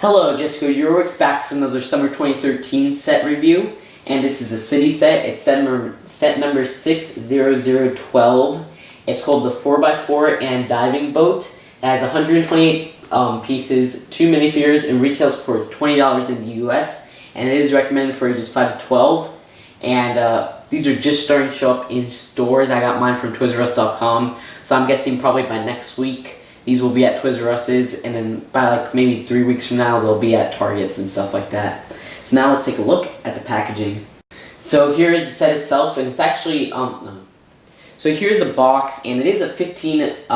Hello, Jessica. You're back for another Summer 2013 set review, and this is a city set. It's set number 60012. It's called the 4x4 and Diving Boat. It has 128 pieces, 2 minifigures, and retails for $20 in the US, and it is recommended for ages 5 to 12. And these are just starting to show up in stores. I got mine from ToysRUs.com, so I'm guessing probably by next week these will be at Toys R Us's, and then by like maybe 3 weeks from now they'll be at Targets and stuff like that. So now let's take a look at the packaging. So here is the set itself, and it's actually so here's the box, and it is a $15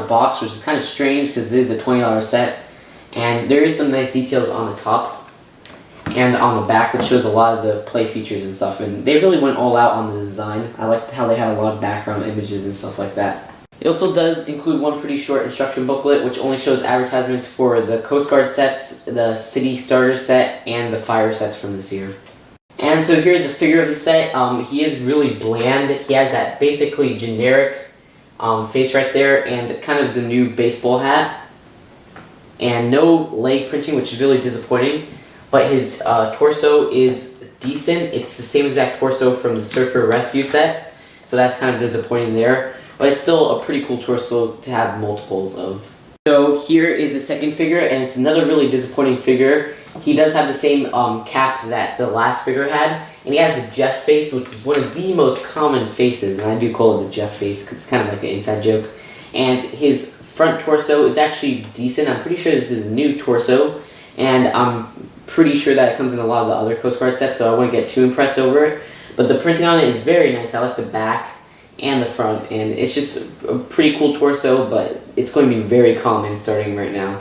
box, which is kind of strange because it is a $20 set. And there is some nice details on the top and on the back, which shows a lot of the play features and stuff. And they really went all out on the design. I liked how they had a lot of background images and stuff like that. It also does include one pretty short instruction booklet, which only shows advertisements for the Coast Guard sets, the City Starter set, and the Fire sets from this year. And so here's a figure of the set. He is really bland. He has that basically generic face right there, and kind of the new baseball hat. And no leg printing, which is really disappointing. But his torso is decent. It's the same exact torso from the Surfer Rescue set, so that's kind of disappointing there. But it's still a pretty cool torso to have multiples of. So here is the second figure, and it's another really disappointing figure. He does have the same cap that the last figure had, and he has a Jeff face, which is one of the most common faces, and I do call it the Jeff face because it's kind of like an inside joke. And his front torso is actually decent. I'm pretty sure this is a new torso, and I'm pretty sure that it comes in a lot of the other Coast Guard sets, so I wouldn't get too impressed over it. But the printing on it is very nice. I like the back and the front, and it's just a pretty cool torso, but it's going to be very common starting right now.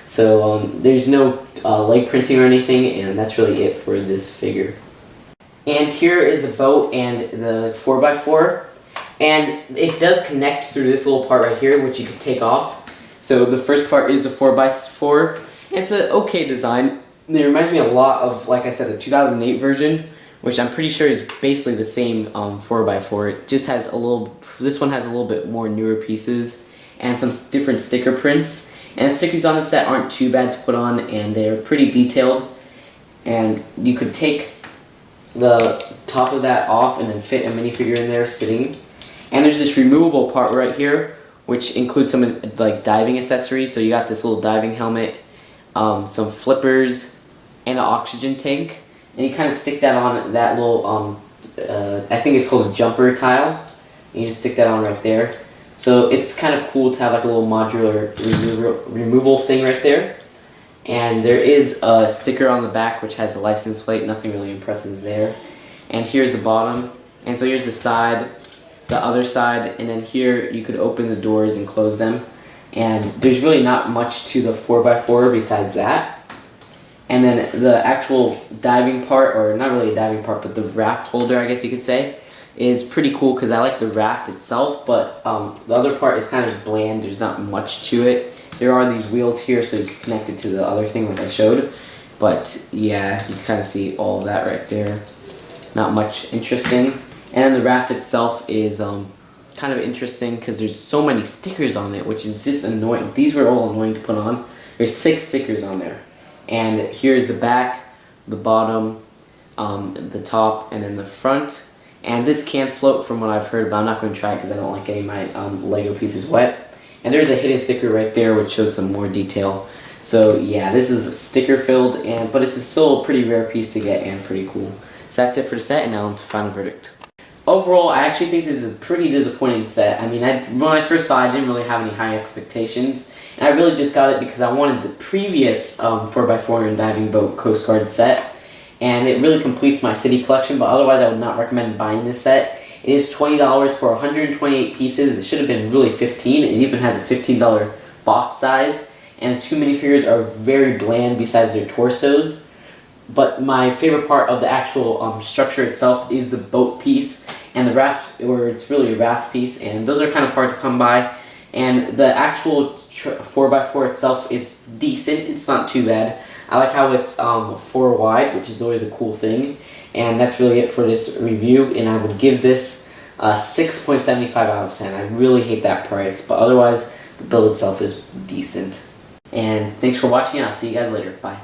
So there's no leg printing or anything, and that's really it for this figure. And here is the boat and the 4x4, and it does connect through this little part right here, which you can take off. So the first part is a 4x4, and it's an okay design. It reminds me a lot of, like I said, the 2008 version, which I'm pretty sure is basically the same 4x4. It just has a little, this one has a little bit more newer pieces and some different sticker prints. And the stickers on the set aren't too bad to put on, and they're pretty detailed. And you could take the top of that off and then fit a minifigure in there sitting. And there's this removable part right here, which includes some like diving accessories. So you got this little diving helmet, some flippers, and an oxygen tank. And you kind of stick that on that little, I think it's called a jumper tile. And you just stick that on right there. So it's kind of cool to have like a little modular removal thing right there. And there is a sticker on the back which has a license plate. Nothing really impressive there. And here's the bottom. And so here's the side, the other side, and then here you could open the doors and close them. And there's really not much to the 4x4 besides that. And then the actual diving part, or not really a diving part, but the raft holder, I guess you could say, is pretty cool because I like the raft itself, but the other part is kind of bland. There's not much to it. There are these wheels here, so you can connect it to the other thing like I showed. But yeah, you can kind of see all of that right there. Not much interesting. And then the raft itself is kind of interesting because there's so many stickers on it, which is just annoying. These were all annoying to put on. There's 6 stickers on there. And here's the back, the bottom, the top, and then the front. And this can float from what I've heard, but I'm not going to try it because I don't like getting my Lego pieces wet. And there's a hidden sticker right there which shows some more detail. So yeah, this is sticker filled, but it's still a pretty rare piece to get and pretty cool. So that's it for the set, and now on to final verdict. Overall, I actually think this is a pretty disappointing set. I mean, when I first saw it, I didn't really have any high expectations. And I really just got it because I wanted the previous 4x4 and Diving Boat Coast Guard set. And it really completes my city collection, but otherwise I would not recommend buying this set. It is $20 for 128 pieces. It should have been really $15. It even has a $15 box size. And the 2 minifigures are very bland besides their torsos. But my favorite part of the actual structure itself is the boat piece and the raft, or it's really a raft piece, and those are kind of hard to come by. And the actual 4x4 itself is decent. It's not too bad. I like how it's 4 wide, which is always a cool thing. And that's really it for this review. And I would give this 6.75 out of 10. I really hate that price, but otherwise the build itself is decent. And thanks for watching, and I'll see you guys later. Bye.